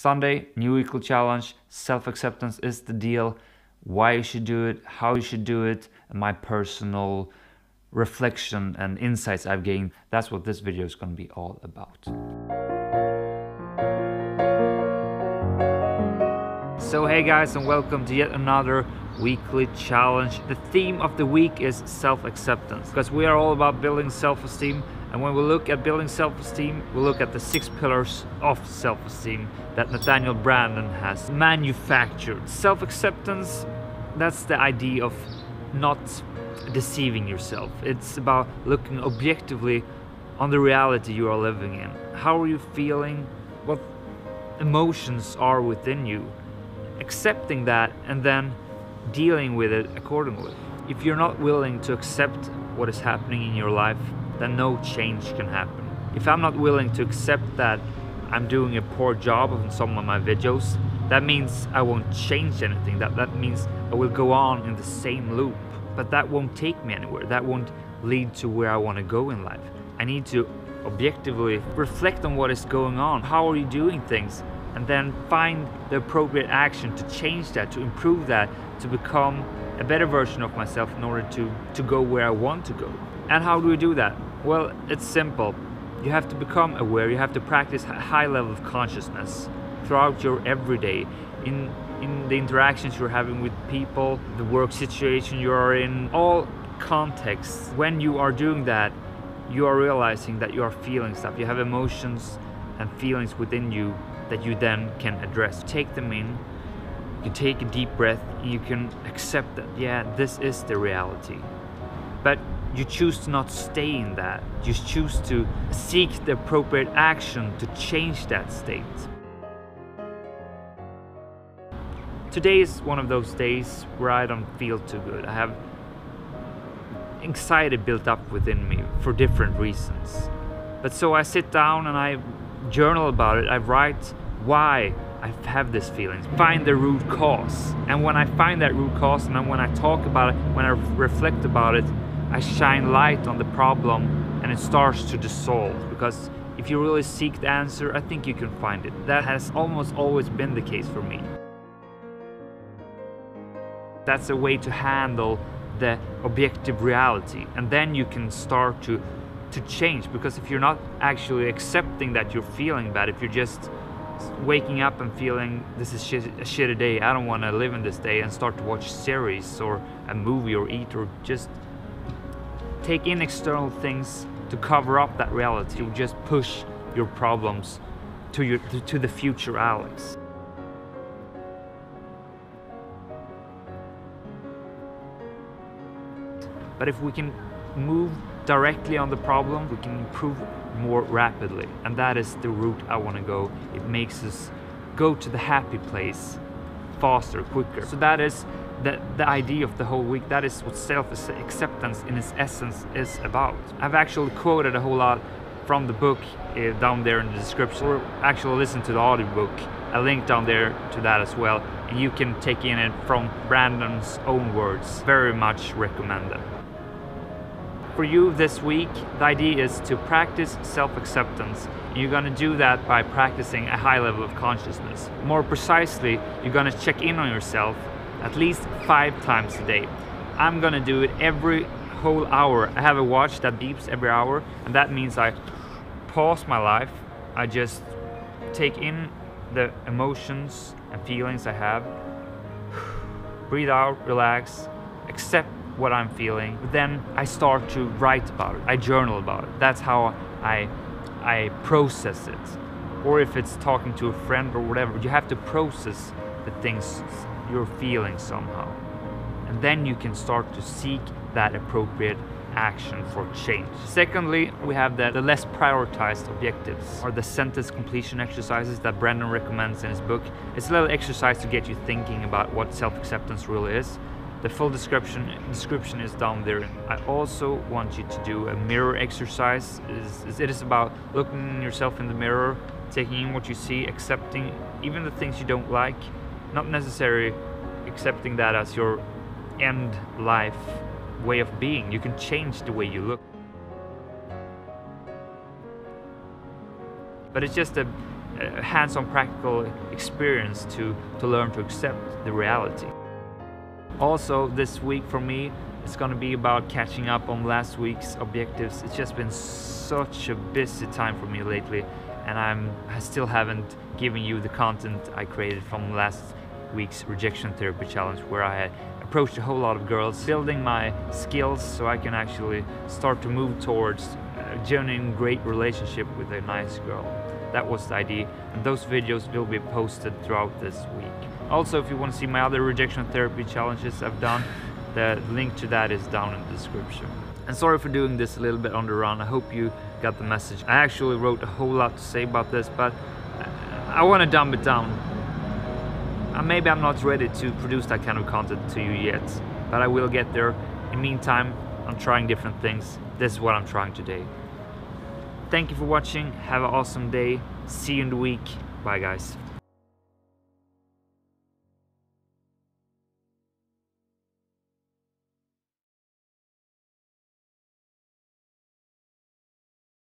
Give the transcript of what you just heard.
Sunday, new weekly challenge, self-acceptance is the deal, why you should do it, how you should do it, and my personal reflection and insights I've gained. That's what this video is going to be all about. So hey guys, and welcome to yet another weekly challenge. The theme of the week is self-acceptance, because we are all about building self-esteem. And when we look at building self-esteem, we look at the 6 pillars of self-esteem that Nathaniel Branden has manufactured. Self-acceptance, that's the idea of not deceiving yourself. It's about looking objectively on the reality you are living in. How are you feeling? What emotions are within you? Accepting that and then dealing with it accordingly. If you're not willing to accept what is happening in your life, then no change can happen. If I'm not willing to accept that I'm doing a poor job on some of my videos, that means I won't change anything. That means I will go on in the same loop. But that won't take me anywhere. That won't lead to where I want to go in life. I need to objectively reflect on what is going on. How are you doing things? And then find the appropriate action to change that, to improve that, to become a better version of myself in order to go where I want to go. And how do we do that? Well, it's simple. You have to become aware, you have to practice a high level of consciousness throughout your everyday, in the interactions you're having with people, the work situation you are in, all contexts. When you are doing that, you are realizing that you are feeling stuff. You have emotions and feelings within you that you then can address. Take them in, you take a deep breath, and you can accept that, yeah, this is the reality. But you choose to not stay in that. You choose to seek the appropriate action to change that state. Today is one of those days where I don't feel too good. I have anxiety built up within me for different reasons. But so I sit down and I journal about it. I write why I have this feeling, find the root cause. And when I find that root cause, and then when I talk about it, when I reflect about it, I shine light on the problem and it starts to dissolve. Because if you really seek the answer, I think you can find it. That has almost always been the case for me. That's a way to handle the objective reality, and then you can start to change. Because if you're not actually accepting that you're feeling bad, if you're just waking up and feeling this is a shitty day, I don't want to live in this day, and start to watch series or a movie or eat or just take in external things to cover up that reality, you just push your problems to the future Alex. But if we can move directly on the problem, we can improve more rapidly. And that is the route I want to go. It makes us go to the happy place faster, quicker. So that is the idea of the whole week. That is what self-acceptance in its essence is about. I've actually quoted a whole lot from the book down there in the description, or actually listen to the audiobook. A link down there to that as well. And you can take in it from Branden's own words. Very much recommended. For you this week, the idea is to practice self-acceptance. You're going to do that by practicing a high level of consciousness. More precisely, you're going to check in on yourself at least 5 times a day. I'm going to do it every whole hour. I have a watch that beeps every hour, and that means I pause my life. I just take in the emotions and feelings I have, breathe out, relax, accept what I'm feeling. Then I start to write about it. I journal about it. That's how I process it. Or if it's talking to a friend or whatever, you have to process the things you're feeling somehow. And then you can start to seek that appropriate action for change. Secondly, we have the less prioritized objectives, or the sentence completion exercises that Branden recommends in his book. It's a little exercise to get you thinking about what self-acceptance really is. The full description is down there. I also want you to do a mirror exercise. It is about looking yourself in the mirror, taking in what you see, accepting even the things you don't like, not necessarily accepting that as your end life way of being. You can change the way you look. But it's just a hands-on practical experience to learn to accept the reality. Also, this week for me, it's going to be about catching up on last week's objectives. It's just been such a busy time for me lately, and I still haven't given you the content I created from last week's rejection therapy challenge, where I had approached a whole lot of girls, building my skills so I can actually start to move towards a genuine great relationship with a nice girl. That was the idea, and those videos will be posted throughout this week. Also, if you want to see my other rejection therapy challenges I've done, the link to that is down in the description. And sorry for doing this a little bit on the run. I hope you got the message. I actually wrote a whole lot to say about this, but I want to dumb it down. Maybe I'm not ready to produce that kind of content to you yet, but I will get there. In the meantime, I'm trying different things. This is what I'm trying today. Thank you for watching. Have an awesome day. See you in the week. Bye, guys.